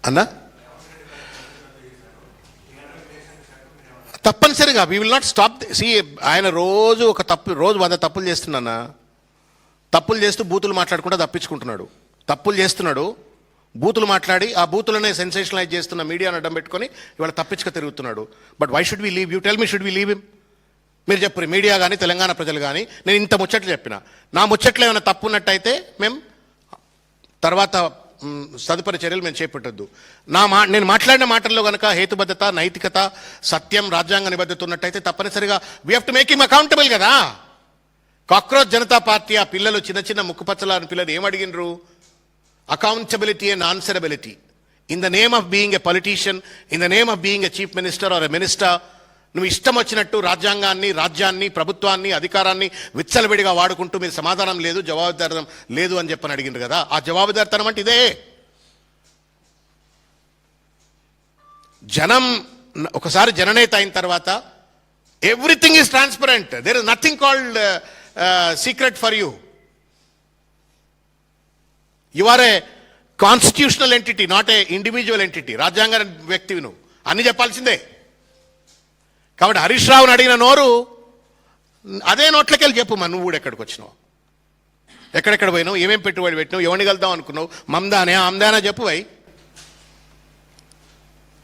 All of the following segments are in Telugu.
అన్నా తప్పనిసరిగా we will not stop. See ఆయన రోజు 100 తప్పులు చేస్తున్నా, తప్పులు చేస్తూ బూతులు మాట్లాడకుండా తప్పించుకుంటున్నాడు. తప్పులు చేస్తున్నాడు, బూతులు మాట్లాడి ఆ బూతులనే సెన్సేషనలైజ్ చేస్తున్న మీడియాను అడ్డం పెట్టుకొని ఇవాళ తప్పించుక తిరుగుతున్నాడు. But why should we leave? You tell me, should we leave him? మీరు చెప్పరు, మీడియా కానీ తెలంగాణ ప్రజలు కానీ. నేను ఇంత ముచ్చట్లు చెప్పిన, నా ముచ్చట్లు ఏమైనా తప్పు ఉన్నట్టయితే మేము తర్వాత తదుపరి చర్యలు మేము చేపట్టద్దు. నేను మాట్లాడిన మాటల్లో కనుక హేతుబద్ధత, నైతికత, సత్యం, రాజ్యాంగ నిబద్ధత ఉన్నట్టయితే తప్పనిసరిగా we have to make him accountable కదా. కాక్రోచ్ జనతా పార్టీ ఆ పిల్లలు, చిన్న ముక్కుపచ్చలాని పిల్లలు ఏమడిగినరు? Accountability and answerability. In the name of being a politician, in the name of being a chief minister or a minister, నువ్వు ఇష్టం వచ్చినట్టు రాజ్యాంగాన్ని, రాజ్యాన్ని, ప్రభుత్వాన్ని, అధికారాన్ని విచ్చలవిడిగా వాడుకుంటూ మీరు సమాధానం లేదు, జవాబుదారితనం లేదు అని చెప్పని అడిగిండ్రు కదా. ఆ జవాబుదారితనం అంటే ఇదే. జనం ఒకసారి జననేత అయిన తర్వాత everything is transparent. There is nothing called secret for you. You are a constitutional entity, not a individual entity. రాజ్యాంగ వ్యక్తివి నువ్వు, అన్ని చెప్పాల్సిందే. కాబట్టి హరీష్ రావుని అడిగిన నోరు అదే నోట్లకెళ్ళి చెప్పు. నువ్వు కూడా ఎక్కడికి వచ్చినావు, ఎక్కడెక్కడ పోయినావు, ఏమేం పెట్టుబడి పెట్టినావు, ఎవరిని కలుద్దాం అనుకున్నావు, మమ్దానే ఆమ్దానా చెప్పు వై.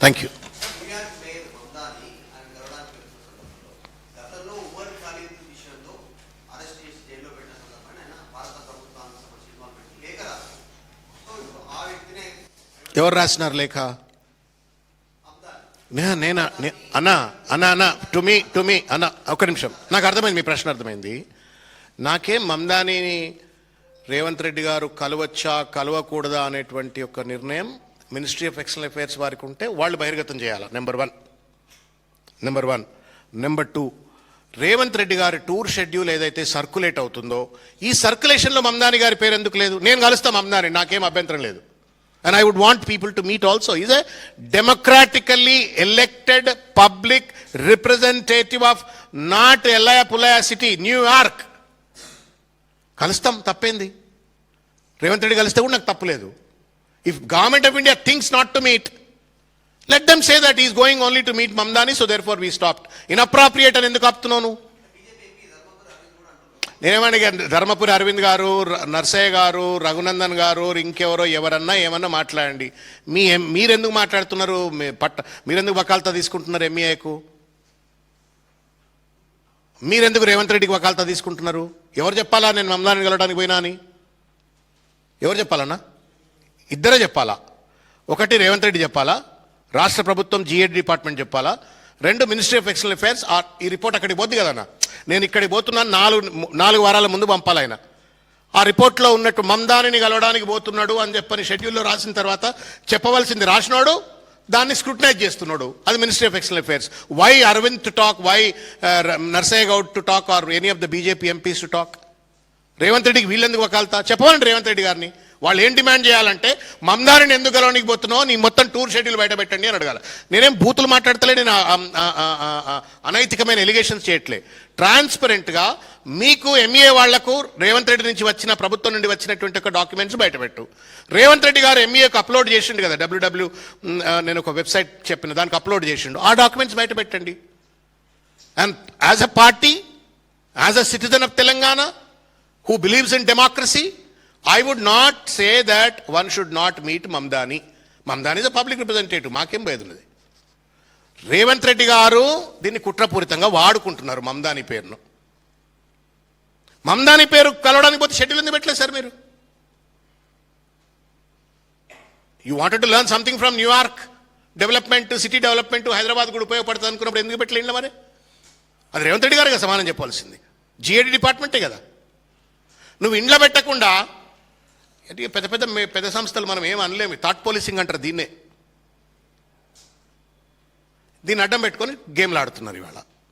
Thank you. ఎవరు రాసినారు లేఖ? అన్నా టు మీ అన్న ఒక్క నిమిషం, నాకు అర్థమైంది, మీ ప్రశ్న అర్థమైంది. నాకేం మమ్దానిని రేవంత్ రెడ్డి గారు కలవచ్చా కలవకూడదా అనేటువంటి ఒక నిర్ణయం మినిస్ట్రీ ఆఫ్ ఎక్స్టర్నల్ అఫైర్స్ వారికి ఉంటే వాళ్ళు బహిర్గతం చేయాలి. Number one. Number 2, Revanth Reddy గారి టూర్ షెడ్యూల్ ఏదైతే సర్క్యులేట్ అవుతుందో, ఈ సర్క్యులేషన్లో మమ్దాని గారి పేరు ఎందుకు లేదు? నేను కలుస్తా మమ్దాని, నాకేం అభ్యంతరం లేదు. And I would want people to meet also. He's a democratically elected public representative of not Elaya Pulaya city, New York. కలుస్తాం, తప్పేంది? రేవంత్ రెడ్డి కలిస్తే కూడా నాకు తప్పులేదు. If government of India thinks not to meet, let them say that he is going only to meet Mamdani, so therefore we stopped. Inappropriate అని ఎందుకు ఆపుతున్నాను? నేనేమడిగా, ధర్మపురి అరవింద్ గారు, నర్సయ్య గారు, రఘునందన్ గారు, ఇంకెవరో ఎవరన్నా ఏమన్నా మాట్లాడండి. మీరెందుకు మాట్లాడుతున్నారు? మీరెందుకు వకాల్తా తీసుకుంటున్నారు ఎంఈఏకు? మీరెందుకు రేవంత్ రెడ్డికి వకాల్తా తీసుకుంటున్నారు? ఎవరు చెప్పాలా నేను మమ్దాని కలవడానికి పోయినా అని? ఎవరు చెప్పాలన్నా? ఇద్దరే చెప్పాలా? ఒకటి రేవంత్ రెడ్డి చెప్పాలా, రాష్ట్ర ప్రభుత్వం GAD డిపార్ట్మెంట్ చెప్పాలా, 2 మినిస్ట్రీ ఆఫ్ ఎక్స్టర్నల్ అఫైర్స్. ఈ రిపోర్ట్ అక్కడికి పోద్ది కదన్నా. నేను ఇక్కడికి పోతున్నాను, 4 వారాల ముందు పంపాలి ఆయన. ఆ రిపోర్ట్లో ఉన్నట్టు మమ్దానిని కలవడానికి పోతున్నాడు అని చెప్పని షెడ్యూల్లో రాసిన తర్వాత చెప్పవలసింది రాసినాడు, దాన్ని స్క్రూటనైజ్ చేస్తున్నాడు. అది ministry of external affairs. Why Arvind to talk, why Narsaiah Goud to talk, are any of the BJP MPs to talk? Revanth రెడ్డికి వీళ్ళెందుకు వకాల్తా? చెప్పవాలండి రేవంత్ రెడ్డి గారిని. వాళ్ళు ఏం డిమాండ్ చేయాలంటే, మమ్దానిని ఎందుకు గెలవడానికి పోతున్నావు, నీ మొత్తం టూర్ షెడ్యూల్ బయట పెట్టండి అని అడగాలి. నేనేం బూతులు మాట్లాడతలే, నేను అనైతికమైన ఎలిగేషన్స్ చేయట్లే. ట్రాన్స్పరెంట్గా మీకు ఎంఈఏ వాళ్లకు రేవంత్ రెడ్డి నుంచి వచ్చిన, ప్రభుత్వం నుండి వచ్చినటువంటి ఒక డాక్యుమెంట్స్ బయటపెట్టు. రేవంత్ రెడ్డి గారు ఎంఈఏకు అప్లోడ్ చేసిండు కదా, WW నేను ఒక వెబ్సైట్ చెప్పిన దానికి అప్లోడ్ చేసిండు. ఆ డాక్యుమెంట్స్ బయట పెట్టండి. And as a party, as a citizen of Telangana who believes in democracy, I would not say that one should not meet Mamdani. Mamdani is a public representative. మాకేం భేదున్నది? రేవంత్ రెడ్డి గారు దీన్ని కుట్రపూరితంగా వాడుకుంటున్నారు మమ్దాని పేరును. మమ్దాని పేరు కలవడానికి పోతే షెడ్యూల్ ఎందుకు పెట్టలేదు సార్ మీరు? You wanted to learn something from New York development, city development, Hyderabad కూడా ఉపయోగపడుతుంది అనుకున్నప్పుడు ఎందుకు పెట్టలేదు మరి? అది రేవంత్ రెడ్డి గారు కదా సమానం చెప్పాల్సింది. GAD డిపార్ట్మెంటే కదా. నువ్వు ఇంట్లో పెట్టకుండా పెద్ద సంస్థలు మనం ఏం అనలేము. థాట్ పోలీసింగ్ అంటారు దీన్ని అడ్డం పెట్టుకొని గేమ్లు ఆడుతున్నారు ఇవాళ.